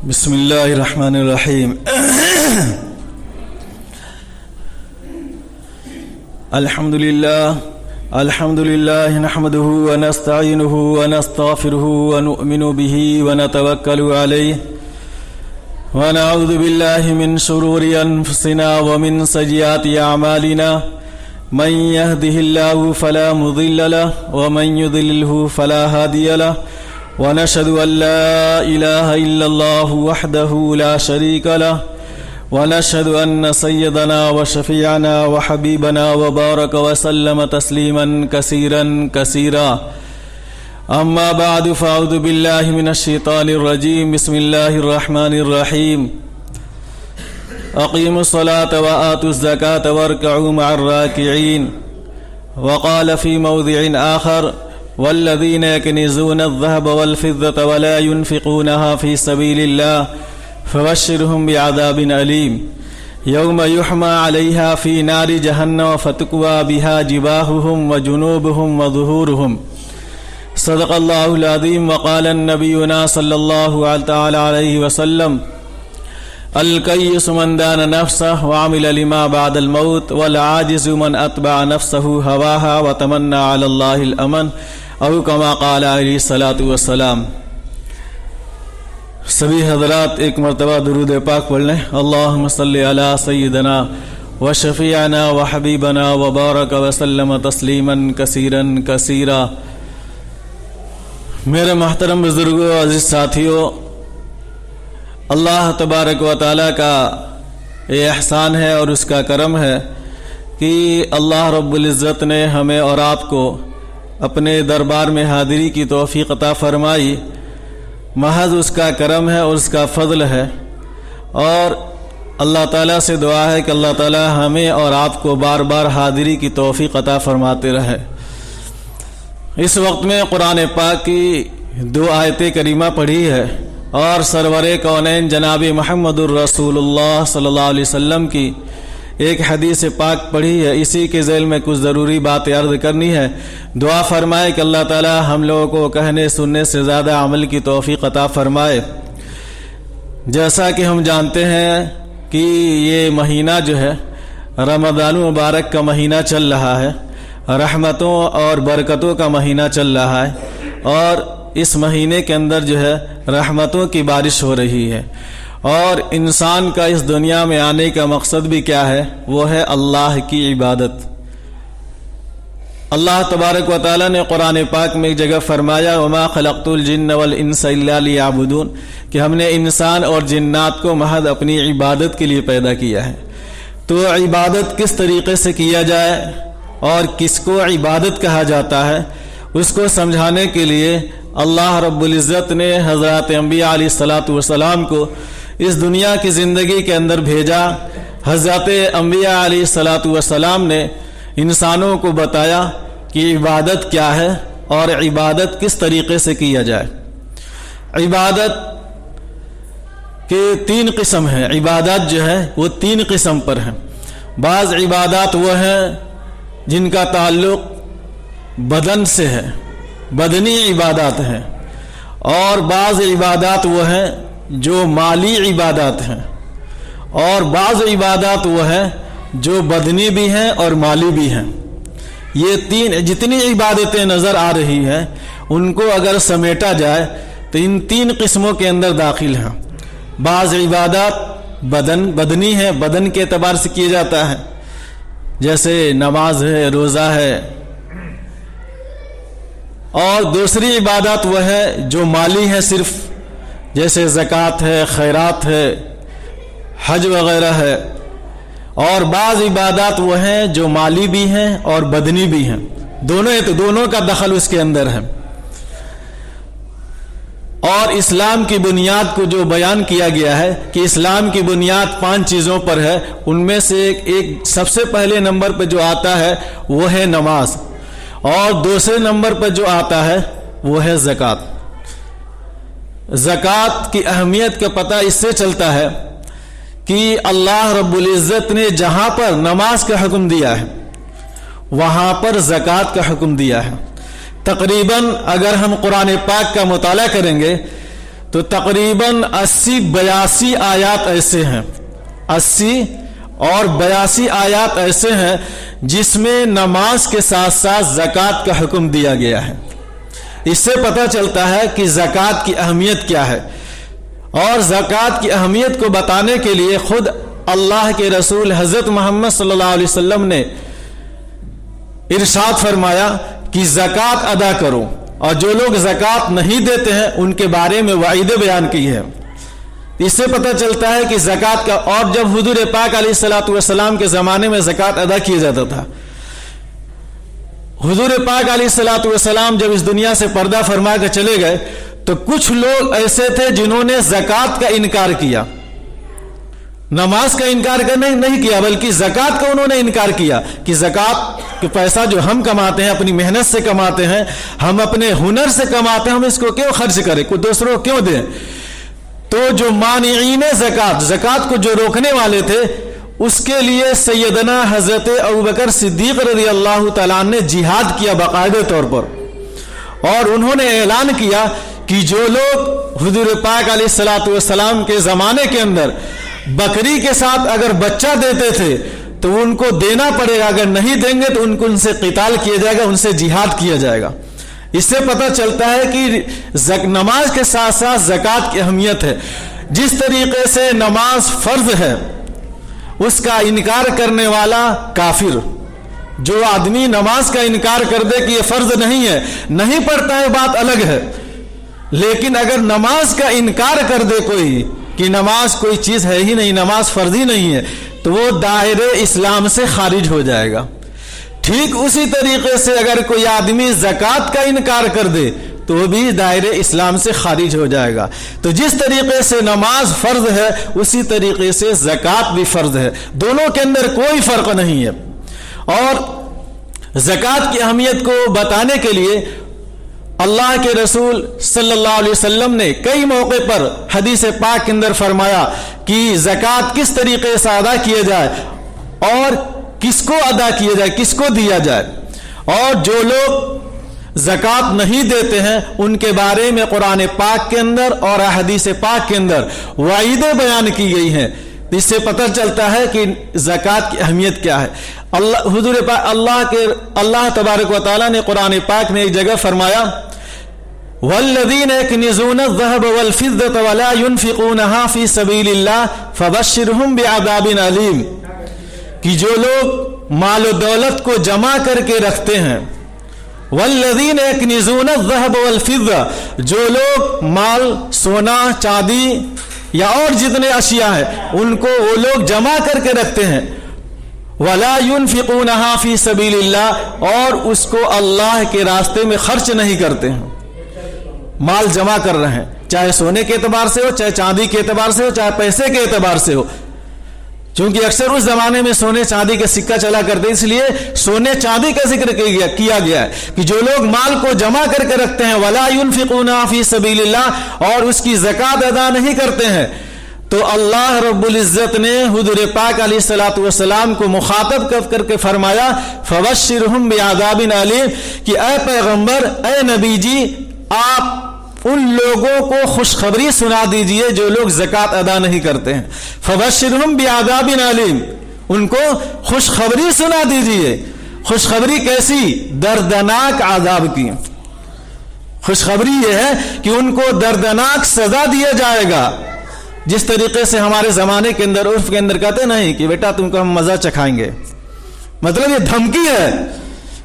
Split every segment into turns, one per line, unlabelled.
بسم الله الرحمن الرحيم الحمد لله نحمده ونستعينه ونستغفره ونؤمن به ونتوكل عليه ونعوذ بالله من شرور أنفسنا ومن سيئات أعمالنا من يهده الله فلا مضل له ومن يضلله فلا هادي له ونشهد أن لا إله إلا الله وحده لا شريك له ونشهد أن سيدنا وشفيعنا وحبيبنا وبارك وسلم تسليما كثيرا أما بعد فأعوذ بالله من الشيطان الرجيم بسم الله الرحمن الرحيم أقيموا الصلاة وآتوا الزكاة واركعوا مع الراكعين وقال في موضع آخر والذين يكنزون الذهب والفضة ولا ينفقونها في سبيل الله فبشرهم بعذاب أليم يوم يحمى عليها في نار جهنم فتكوى بها جباههم وجنوبهم وظهورهم صدق الله العظيم وقال نبينا صلى الله تعالى عليه وسلم الكيس من دان نفسه وعمل لما بعد الموت والعاجز من أتبع نفسه هواها وتمنى على الله الأمن او کما قال علیہ الصلوۃ والسلام۔ سبھی حضرات ایک مرتبہ درود پاک پڑھ لیں۔ اللہم صلی علی سیدنا وشفیعنا وحبیبنا وبارک وسلم تسلیما کثیرا۔ میرے محترم بزرگوں، عزیز ساتھیوں، اللہ تبارک و تعالیٰ کا یہ احسان ہے اور اس کا کرم ہے کہ اللہ رب العزت نے ہمیں اور آپ کو اپنے دربار میں حاضری کی توفیق عطا فرمائی۔ محض اس کا کرم ہے اور اس کا فضل ہے، اور اللہ تعالیٰ سے دعا ہے کہ اللہ تعالیٰ ہمیں اور آپ کو بار بار حاضری کی توفیق عطا فرماتے رہے۔ اس وقت میں قرآن پاک کی 2 آیتیں کریمہ پڑھی ہے اور سرور کونین جناب محمد الرسول اللہ صلی اللہ علیہ وسلم کی ایک حدیث پاک پڑھی ہے۔ اسی کے ذیل میں کچھ ضروری باتیں عرض کرنی ہے۔ دعا فرمائے کہ اللہ تعالی ہم لوگوں کو کہنے سننے سے زیادہ عمل کی توفیق عطا فرمائے۔ جیسا کہ ہم جانتے ہیں کہ یہ مہینہ جو ہے رمضان مبارک کا مہینہ چل رہا ہے، رحمتوں اور برکتوں کا مہینہ چل رہا ہے، اور اس مہینے کے اندر جو ہے رحمتوں کی بارش ہو رہی ہے۔ اور انسان کا اس دنیا میں آنے کا مقصد بھی کیا ہے؟ وہ ہے اللہ کی عبادت۔ اللہ تبارک و تعالیٰ نے قرآن پاک میں ایک جگہ فرمایا وما خلقت الجن والانس الا لیعبدون، کہ ہم نے انسان اور جنات کو محض اپنی عبادت کے لیے پیدا کیا ہے۔ تو عبادت کس طریقے سے کیا جائے اور کس کو عبادت کہا جاتا ہے، اس کو سمجھانے کے لیے اللہ رب العزت نے حضرات انبیاء علیہ الصلوۃ والسلام کو اس دنیا کی زندگی کے اندر بھیجا۔ حضرت انبیاء علیہ الصلوۃ والسلام نے انسانوں کو بتایا کہ عبادت کیا ہے اور عبادت کس طریقے سے کیا جائے۔ عبادت کے 3 قسم ہیں۔ عبادات جو ہے وہ 3 قسم پر ہیں۔ بعض عبادات وہ ہیں جن کا تعلق بدن سے ہے، بدنی عبادات ہیں، اور بعض عبادات وہ ہیں جو مالی عبادات ہیں، اور بعض عبادات وہ ہیں جو بدنی بھی ہیں اور مالی بھی ہیں۔ یہ 3 جتنی عبادتیں نظر آ رہی ہیں ان کو اگر سمیٹا جائے تو ان 3 قسموں کے اندر داخل ہیں۔ بعض عبادات بدنی ہیں، بدن کے اعتبار سے کیا جاتا ہے، جیسے نماز ہے، روزہ ہے، اور دوسری عبادات وہ ہے جو مالی ہے صرف، جیسے زکوٰۃ ہے، خیرات ہے، حج وغیرہ ہے، اور بعض عبادات وہ ہیں جو مالی بھی ہیں اور بدنی بھی ہیں، دونوں کا دخل اس کے اندر ہے۔ اور اسلام کی بنیاد کو جو بیان کیا گیا ہے کہ اسلام کی بنیاد 5 چیزوں پر ہے، ان میں سے ایک سب سے پہلے نمبر پہ جو آتا ہے وہ ہے نماز، اور دوسرے نمبر پر جو آتا ہے وہ ہے زکوٰۃ۔ زکوٰۃ کی اہمیت کا پتہ اس سے چلتا ہے کہ اللہ رب العزت نے جہاں پر نماز کا حکم دیا ہے وہاں پر زکوٰۃ کا حکم دیا ہے۔ تقریباً اگر ہم قرآن پاک کا مطالعہ کریں گے تو تقریباً 80-82 آیات ایسے ہیں، 80 اور 82 آیات ایسے ہیں جس میں نماز کے ساتھ ساتھ زکوٰۃ کا حکم دیا گیا ہے۔ اس سے پتہ چلتا ہے کہ زکوٰۃ کی اہمیت کیا ہے، اور زکوٰۃ کی اہمیت کو بتانے کے لیے خود اللہ کے رسول حضرت محمد صلی اللہ علیہ وسلم نے ارشاد فرمایا کہ زکوٰۃ ادا کرو، اور جو لوگ زکوٰۃ نہیں دیتے ہیں ان کے بارے میں وعیدیں بیان کی ہے۔ اس سے پتہ چلتا ہے کہ زکوٰۃ کا، اور جب حضور پاک علیہ الصلوۃ والسلام کے زمانے میں زکوٰۃ ادا کیا جاتا تھا، حضور پاک علیہ الصلوۃ والسلام جب اس دنیا سے پردہ فرما کے چلے گئے تو کچھ لوگ ایسے تھے جنہوں نے زکوٰۃ کا انکار کیا، نماز کا انکار نہیں کیا بلکہ زکوٰۃ کا انہوں نے انکار کیا کہ زکوٰۃ کے پیسہ جو ہم کماتے ہیں، اپنی محنت سے کماتے ہیں، ہم اپنے ہنر سے کماتے ہیں، ہم اس کو کیوں خرچ کریں، کوئی دوسروں کو کیوں دیں؟ تو جو مانعین زکوٰۃ کو جو روکنے والے تھے، اس کے لیے سیدنا حضرت ابوبکر صدیق رضی اللہ تعالیٰ عنہ نے جہاد کیا باقاعدہ طور پر، اور انہوں نے اعلان کیا کہ جو لوگ حضور پاک علیہ الصلوۃ والسلام کے زمانے کے اندر بکری کے ساتھ اگر بچہ دیتے تھے تو ان کو دینا پڑے گا، اگر نہیں دیں گے تو ان سے قتال کیا جائے گا، ان سے جہاد کیا جائے گا۔ اس سے پتہ چلتا ہے کہ نماز کے ساتھ ساتھ زکوٰۃ کی اہمیت ہے۔ جس طریقے سے نماز فرض ہے، اس کا انکار کرنے والا کافر، جو آدمی نماز کا انکار کر دے کہ یہ فرض نہیں ہے، نہیں پڑھتا ہے، بات الگ ہے، لیکن اگر نماز کا انکار کر دے کوئی کہ نماز کوئی چیز ہے ہی نہیں، نماز فرض ہی نہیں ہے، تو وہ دائرے اسلام سے خارج ہو جائے گا۔ ٹھیک اسی طریقے سے اگر کوئی آدمی زکوٰۃ کا انکار کر دے تو وہ بھی دائرے اسلام سے خارج ہو جائے گا۔ تو جس طریقے سے نماز فرض ہے اسی طریقے سے زکوٰۃ بھی فرض ہے، دونوں کے اندر کوئی فرق نہیں ہے۔ اور زکوٰۃ کی اہمیت کو بتانے کے لیے اللہ کے رسول صلی اللہ علیہ وسلم نے کئی موقع پر حدیث پاک کے اندر فرمایا کہ زکوٰۃ کس طریقے سے ادا کیا جائے اور کس کو ادا کیا جائے، کس کو دیا جائے، اور جو لوگ زکوٰۃ نہیں دیتے ہیں ان کے بارے میں قرآن پاک کے اندر اور احادیث پاک کے اندر وعیدیں بیان کی گئی ہیں۔ اس سے پتہ چلتا ہے کہ زکوٰۃ کی اہمیت کیا ہے۔ اللہ تبارک و تعالیٰ نے قرآن پاک میں ایک جگہ فرمایا والذین یکنزون الذهب والفضة ولا ينفقونها في سبيل الله فبشرهم بعذاب علیم، کہ جو لوگ مال و دولت کو جمع کر کے رکھتے ہیں، والذین یکنزون الذهب والفضة، جو لوگ مال، سونا، چاندی یا اور جتنے اشیاء ہیں ان کو وہ لوگ جمع کر کے رکھتے ہیں، ولا ينفقونها في سبيل الله، اور اس کو اللہ کے راستے میں خرچ نہیں کرتے ہیں۔ مال جمع کر رہے ہیں، چاہے سونے کے اعتبار سے ہو، چاہے چاندی کے اعتبار سے ہو، چاہے پیسے کے اعتبار سے ہو، چونکہ اکثر اس زمانے میں سونے چاندی کا سکہ چلا کرتے، اس لیے سونے چاندی کا ذکر کیا گیا ہے کہ جو لوگ مال کو جمع کر کے رکھتے ہیں ولا ينفقونها في سبيل الله، اور اس کی زکوٰۃ ادا نہیں کرتے ہیں، تو اللہ رب العزت نے حضور پاک علیہ الصلوۃ والسلام کو مخاطب کر کے فرمایا فبشرهم بعذاب علیم، کہ اے پیغمبر، اے نبی جی، آپ ان لوگوں کو خوشخبری سنا دیجئے جو لوگ زکوٰۃ ادا نہیں کرتے ہیں۔ فبشرهم بعذاب علیم، ان کو خوشخبری سنا دیجئے۔ خوشخبری کیسی؟ دردناک عذاب کی۔ خوشخبری یہ ہے کہ ان کو دردناک سزا دیا جائے گا، جس طریقے سے ہمارے زمانے کے اندر عرف کے اندر کہتے نہیں کہ بیٹا تم کو ہم مزہ چکھائیں گے، مطلب یہ دھمکی ہے،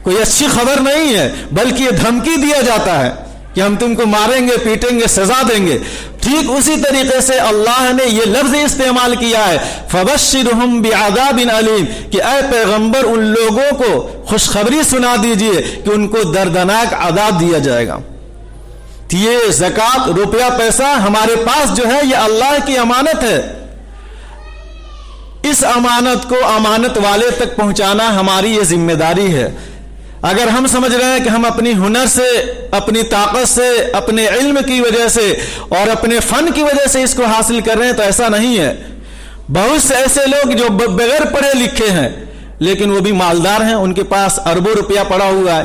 کوئی اچھی خبر نہیں ہے، بلکہ یہ دھمکی دیا جاتا ہے کہ ہم تم کو ماریں گے، پیٹیں گے، سزا دیں گے۔ ٹھیک اسی طریقے سے اللہ نے یہ لفظ استعمال کیا ہے فبشرهم بعذاب علیم، کہ اے پیغمبر ان لوگوں کو خوشخبری سنا دیجئے کہ ان کو دردناک عذاب دیا جائے گا۔ یہ زکوٰۃ، روپیہ پیسہ ہمارے پاس جو ہے یہ اللہ کی امانت ہے، اس امانت کو امانت والے تک پہنچانا ہماری یہ ذمہ داری ہے۔ اگر ہم سمجھ رہے ہیں کہ ہم اپنی ہنر سے، اپنی طاقت سے، اپنے علم کی وجہ سے اور اپنے فن کی وجہ سے اس کو حاصل کر رہے ہیں تو ایسا نہیں ہے۔ بہت سے ایسے لوگ جو بغیر پڑھے لکھے ہیں لیکن وہ بھی مالدار ہیں، ان کے پاس اربوں روپیہ پڑا ہوا ہے،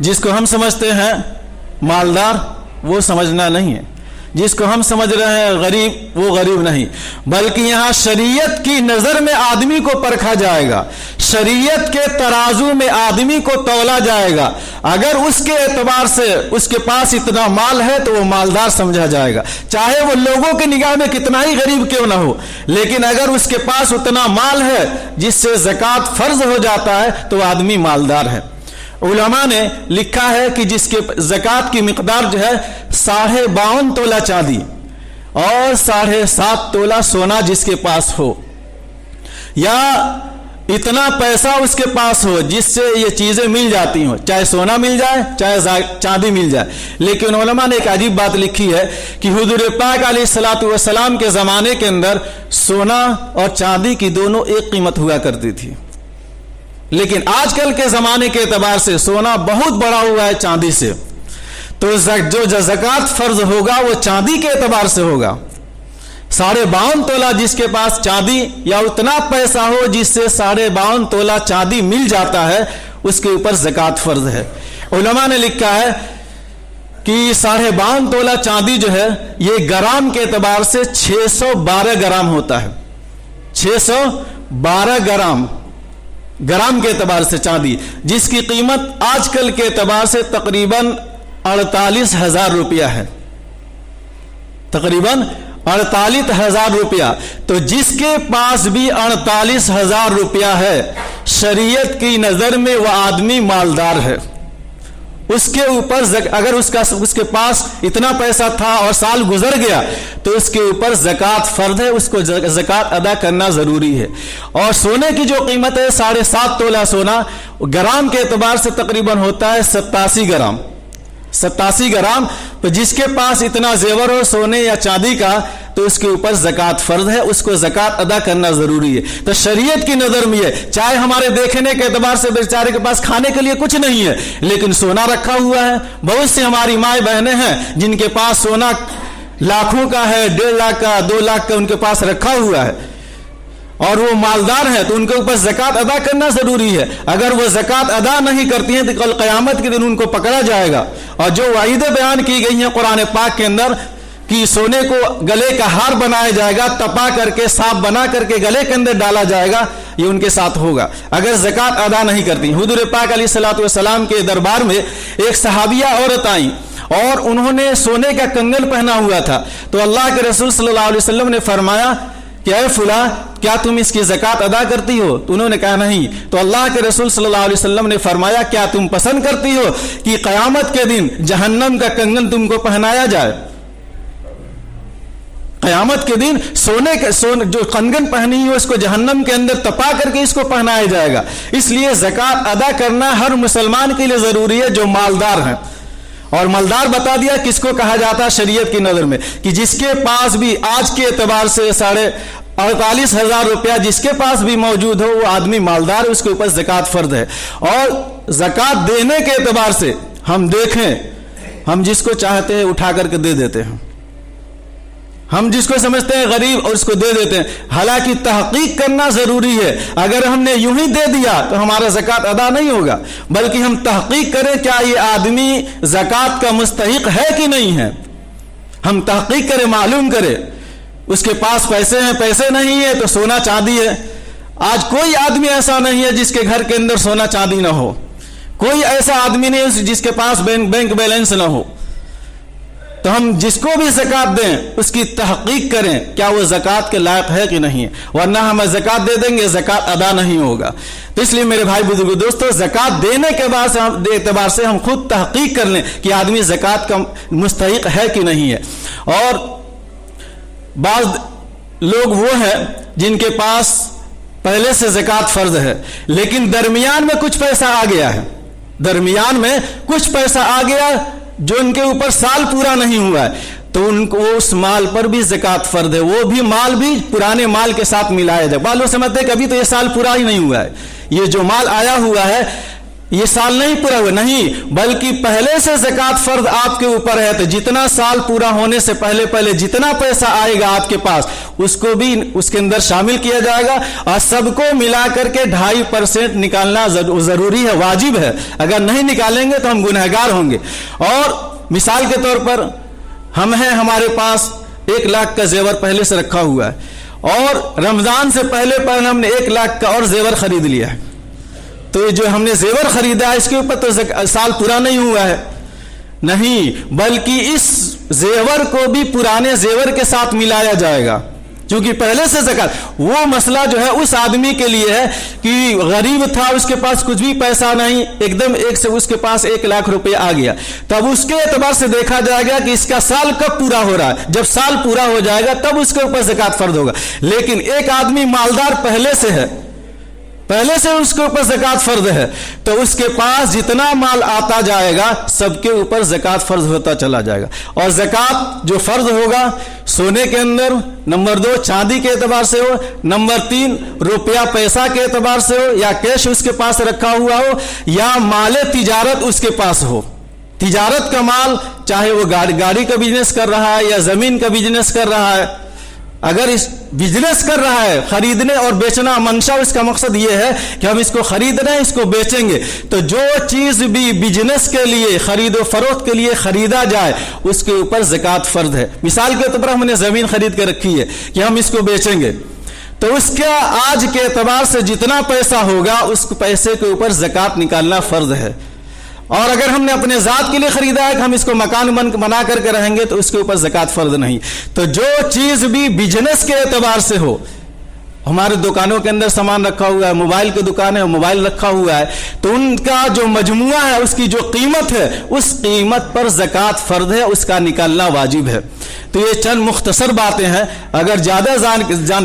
جس کو ہم سمجھتے ہیں مالدار وہ سمجھنا نہیں ہے، جس کو ہم سمجھ رہے ہیں غریب وہ غریب نہیں، بلکہ یہاں شریعت کی نظر میں آدمی کو پرکھا جائے گا، شریعت کے ترازو میں آدمی کو تولا جائے گا۔ اگر اس کے اعتبار سے اس کے پاس اتنا مال ہے تو وہ مالدار سمجھا جائے گا، چاہے وہ لوگوں کی نگاہ میں کتنا ہی غریب کیوں نہ ہو، لیکن اگر اس کے پاس اتنا مال ہے جس سے زکوٰۃ فرض ہو جاتا ہے تو وہ آدمی مالدار ہے۔ علماء نے لکھا ہے کہ جس کے زکوٰۃ کی مقدار جو ہے 52.5 تولہ چاندی اور 7.5 تولہ سونا جس کے پاس ہو، یا اتنا پیسہ اس کے پاس ہو جس سے یہ چیزیں مل جاتی ہوں، چاہے سونا مل جائے چاہے چاندی مل جائے۔ لیکن علماء نے ایک عجیب بات لکھی ہے کہ حضور پاک علیہ الصلوۃ والسلام کے زمانے کے اندر سونا اور چاندی کی دونوں ایک قیمت ہوا کرتی تھی، لیکن آج کل کے زمانے کے اعتبار سے سونا بہت بڑا ہوا ہے چاندی سے، تو جو زکوٰۃ فرض ہوگا وہ چاندی کے اعتبار سے ہوگا۔ 52.5 تولہ جس کے پاس چاندی یا اتنا پیسہ ہو جس سے 52.5 تولہ چاندی مل جاتا ہے اس کے اوپر زکوٰۃ فرض ہے۔ علماء نے لکھا ہے کہ 52.5 تولہ چاندی جو ہے یہ گرام کے اعتبار سے 612 گرام ہوتا ہے، 612 گرام کے اعتبار سے چاندی، جس کی قیمت آج کل کے اعتبار سے تقریباً 48,000 روپیہ ہے، تقریباً 48,000 روپیہ۔ تو جس کے پاس بھی 48,000 روپیہ ہے شریعت کی نظر میں وہ آدمی مالدار ہے۔ اس کے اوپر اگر اس کے پاس اتنا پیسہ تھا اور سال گزر گیا تو اس کے اوپر زکوٰۃ فرض ہے، اس کو زکوٰۃ ادا کرنا ضروری ہے۔ اور سونے کی جو قیمت ہے 7.5 تولہ سونا گرام کے اعتبار سے تقریباً ہوتا ہے 87 گرام، 87 گرام۔ تو جس کے پاس اتنا زیور ہو سونے یا چاندی کا تو اس کے اوپر زکوٰۃ فرض ہے، اس کو زکوٰۃ ادا کرنا ضروری ہے۔ تو شریعت کی نظر میں یہ، چاہے ہمارے دیکھنے کے اعتبار سے بیچارے کے پاس کھانے کے لیے کچھ نہیں ہے لیکن سونا رکھا ہوا ہے، بہت سی ہماری مائیں بہنیں ہیں جن کے پاس سونا لاکھوں کا ہے، 1.5 لاکھ کا، 2 لاکھ کا ان کے پاس رکھا ہوا ہے اور وہ مالدار ہیں، تو ان کے اوپر زکوٰۃ ادا کرنا ضروری ہے۔ اگر وہ زکوٰۃ ادا نہیں کرتی ہیں تو کل قیامت کے دن ان کو پکڑا جائے گا۔ اور جو وعیدیں بیان کی گئی ہیں قرآن پاک کے اندر کہ سونے کو گلے کا ہار بنایا جائے گا، تپا کر کے صاف بنا کر کے گلے کے اندر ڈالا جائے گا، یہ ان کے ساتھ ہوگا اگر زکوٰۃ ادا نہیں کرتی۔ حضور پاک علیہ الصلوۃ والسلام کے دربار میں ایک صحابیہ عورت آئیں اور انہوں نے سونے کا کنگن پہنا ہوا تھا، تو اللہ کے رسول صلی اللہ علیہ وسلم نے فرمایا کہ اے فلاں کیا تم اس کی زکوٰۃ ادا کرتی ہو؟ تو انہوں نے کہا نہیں۔ تو اللہ کے رسول صلی اللہ علیہ وسلم نے فرمایا کیا تم پسند کرتی ہو کہ قیامت کے دن جہنم کا کنگن تم کو پہنایا جائے؟ قیامت کے دن جو کنگن پہنی ہو اس کو جہنم کے اندر تپا کر کے اس کو پہنایا جائے گا۔ اس لیے زکوٰۃ ادا کرنا ہر مسلمان کے لیے ضروری ہے جو مالدار ہیں۔ اور مالدار بتا دیا کس کو کہا جاتا ہے شریعت کی نظر میں، کہ جس کے پاس بھی آج کے اعتبار سے 48,000 روپیہ جس کے پاس بھی موجود ہو وہ آدمی مالدار ہے، اس کے اوپر زکوٰۃ فرض ہے۔ اور زکوٰۃ دینے کے اعتبار سے ہم دیکھیں، ہم جس کو چاہتے ہیں اٹھا کر کے دے دیتے ہیں، ہم جس کو سمجھتے ہیں غریب اور اس کو دے دیتے ہیں، حالانکہ تحقیق کرنا ضروری ہے۔ اگر ہم نے یوں ہی دے دیا تو ہمارا زکوٰۃ ادا نہیں ہوگا، بلکہ ہم تحقیق کریں کیا یہ آدمی زکوٰۃ کا مستحق ہے کہ نہیں ہے، ہم تحقیق کریں، معلوم کریں۔ اس کے پاس پیسے ہیں، پیسے نہیں ہے تو سونا چاندی ہے۔ آج کوئی آدمی ایسا نہیں ہے جس کے گھر کے اندر سونا چاندی نہ ہو، کوئی ایسا آدمی نہیں جس کے پاس بینک بیلنس نہ ہو۔ تو ہم جس کو بھی زکوٰۃ دیں اس کی تحقیق کریں کیا وہ زکوٰۃ کے لائق ہے کہ نہیں ہے، ورنہ ہم زکوٰۃ دے دیں گے زکوٰۃ ادا نہیں ہوگا۔ تو اس لیے میرے بھائی بزرگو دوستو، زکوٰۃ دینے کے بعد اعتبار سے ہم خود تحقیق کر لیں کہ آدمی زکوٰۃ کا مستحق ہے کہ نہیں ہے۔ اور بعض لوگ وہ ہیں جن کے پاس پہلے سے زکوٰۃ فرض ہے لیکن درمیان میں کچھ پیسہ آ گیا ہے، درمیان میں کچھ پیسہ آ گیا جو ان کے اوپر سال پورا نہیں ہوا ہے، تو ان کو اس مال پر بھی زکوٰۃ فرض ہے، وہ بھی مال بھی پرانے مال کے ساتھ ملایا جائے۔ بعض لوگ سمجھتے ہیں کہ ابھی تو یہ سال پورا ہی نہیں ہوا ہے، یہ جو مال آیا ہوا ہے یہ سال نہیں پورا ہوا نہیں، بلکہ پہلے سے زکوٰۃ فرض آپ کے اوپر ہے، تو جتنا سال پورا ہونے سے پہلے جتنا پیسہ آئے گا آپ کے پاس اس کو بھی اس کے اندر شامل کیا جائے گا، اور سب کو ملا کر کے 2.5% نکالنا ضروری ہے، واجب ہے۔ اگر نہیں نکالیں گے تو ہم گنہگار ہوں گے۔ اور مثال کے طور پر ہم ہیں، ہمارے پاس 1 لاکھ کا زیور پہلے سے رکھا ہوا ہے، اور رمضان سے پہلے ہم نے 1 لاکھ کا اور زیور خرید لیا ہے، تو یہ جو ہم نے زیور خریدا ہے اس کے اوپر تو سال پورا نہیں ہوا ہے، نہیں، بلکہ اس زیور کو بھی پرانے زیور کے ساتھ ملایا جائے گا، چونکہ پہلے سے زکوٰۃ۔ وہ مسئلہ جو ہے اس آدمی کے لیے ہے کہ غریب تھا، اس کے پاس کچھ بھی پیسہ نہیں، ایک دم اس کے پاس 1 لاکھ روپے آ گیا، تب اس کے اعتبار سے دیکھا جائے گا کہ اس کا سال کب پورا ہو رہا ہے، جب سال پورا ہو جائے گا تب اس کے اوپر زکوٰۃ فرض ہوگا۔ لیکن ایک آدمی مالدار پہلے سے ہے، پہلے سے اس کے اوپر زکوٰۃ فرض ہے، تو اس کے پاس جتنا مال آتا جائے گا سب کے اوپر زکوٰۃ فرض ہوتا چلا جائے گا۔ اور زکوٰۃ جو فرض ہوگا سونے کے اندر، نمبر 2 چاندی کے اعتبار سے ہو، نمبر 3 روپیہ پیسہ کے اعتبار سے ہو، یا کیش اس کے پاس رکھا ہوا ہو، یا مال تجارت اس کے پاس ہو۔ تجارت کا مال، چاہے وہ گاڑی کا بزنس کر رہا ہے یا زمین کا بزنس کر رہا ہے، اگر اس بزنس کر رہا ہے، خریدنے اور بیچنا منشا، اس کا مقصد یہ ہے کہ ہم اس کو خرید رہے ہیں، اس کو بیچیں گے، تو جو چیز بھی بزنس کے لیے، خرید و فروخت کے لیے خریدا جائے اس کے اوپر زکوٰۃ فرض ہے۔ مثال کے طور پر ہم نے زمین خرید کے رکھی ہے کہ ہم اس کو بیچیں گے، تو اس کا آج کے اعتبار سے جتنا پیسہ ہوگا اس پیسے کے اوپر زکوٰۃ نکالنا فرض ہے۔ اور اگر ہم نے اپنے ذات کے لیے خریدا ہے کہ ہم اس کو مکان بنا کر کے رہیں گے تو اس کے اوپر زکوٰۃ فرض نہیں۔ تو جو چیز بھی بزنس کے اعتبار سے ہو، ہمارے دکانوں کے اندر سامان رکھا ہوا ہے، موبائل کی دکان ہے، موبائل رکھا ہوا ہے، تو ان کا جو مجموعہ ہے، اس کی جو قیمت ہے، اس قیمت پر زکوٰۃ فرض ہے، اس کا نکالنا واجب ہے۔ تو یہ چند مختصر باتیں ہیں، اگر زیادہ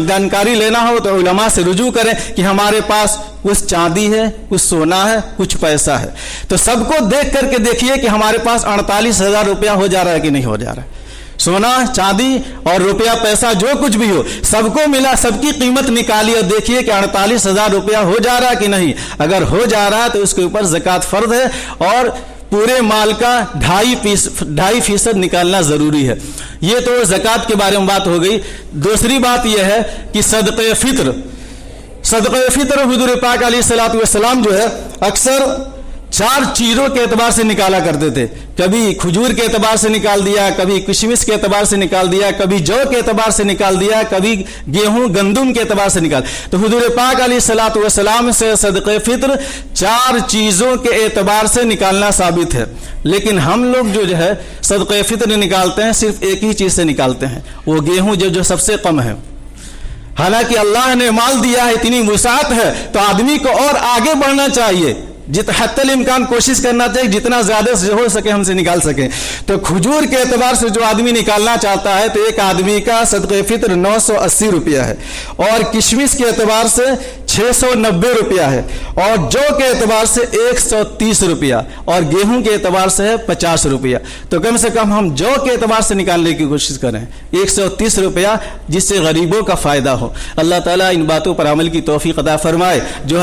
جانکاری لینا ہو تو علماء سے رجوع کریں کہ ہمارے پاس کچھ چاندی ہے، کچھ سونا ہے، کچھ پیسہ ہے، تو سب کو دیکھ کر کے دیکھیے کہ ہمارے پاس 48,000 روپیہ ہو جا رہا ہے کہ نہیں ہو جا رہا ہے۔ سونا، چاندی اور روپیہ پیسہ جو کچھ بھی ہو، سب کو ملا، سب کی قیمت نکالی اور دیکھیے کہ 48,000 روپیہ ہو جا رہا ہے کہ نہیں۔ اگر ہو جا رہا ہے تو اس کے اوپر زکوٰۃ فرض ہے، اور پورے مال کا 2.5% نکالنا ضروری ہے۔ یہ تو زکوٰۃ کے بارے میں بات ہو گئی۔ دوسری بات یہ ہے کہ صدقہ فطر حضور پاک علیہ الصلوۃ والسلام جو ہے اکثر 4 چیزوں کے اعتبار سے نکالا کرتے تھے، کبھی کھجور کے اعتبار سے نکال دیا، کبھی کشمش کے اعتبار سے نکال دیا، کبھی جو کے اعتبار سے نکال دیا، کبھی گیہوں گندم کے اعتبار سے نکال۔ تو حضور پاک علیہ الصلوۃ والسلام سے صدقہ فطر 4 چیزوں کے اعتبار سے نکالنا ثابت ہے، لیکن ہم لوگ جو ہے صدقہ فطر نکالتے ہیں صرف ایک ہی چیز سے نکالتے ہیں، وہ گیہوں جو سب سے کم ہے۔ حالانکہ اللہ نے مال دیا ہے، اتنی وسعت ہے، تو آدمی کو اور آگے بڑھنا چاہیے، حتی الامکان کوشش کرنا چاہیے جتنا زیادہ سے ہو سکے ہم سے نکال سکیں۔ تو کھجور کے اعتبار سے جو آدمی نکالنا چاہتا ہے تو ایک آدمی کا صدقہ فطر 980 روپیہ ہے، اور کشمش کے اعتبار سے 690 روپیہ ہے، اور جو کے اعتبار سے 130 روپیہ، اور گیہوں کے اعتبار سے ہے 50 روپیہ۔ تو کم سے کم ہم جو کے اعتبار سے نکالنے کی کوشش کریں 130 روپیہ، جس سے غریبوں کا فائدہ ہو۔ اللہ تعالیٰ ان باتوں پر عمل کی توفیق عطا فرمائے۔ جو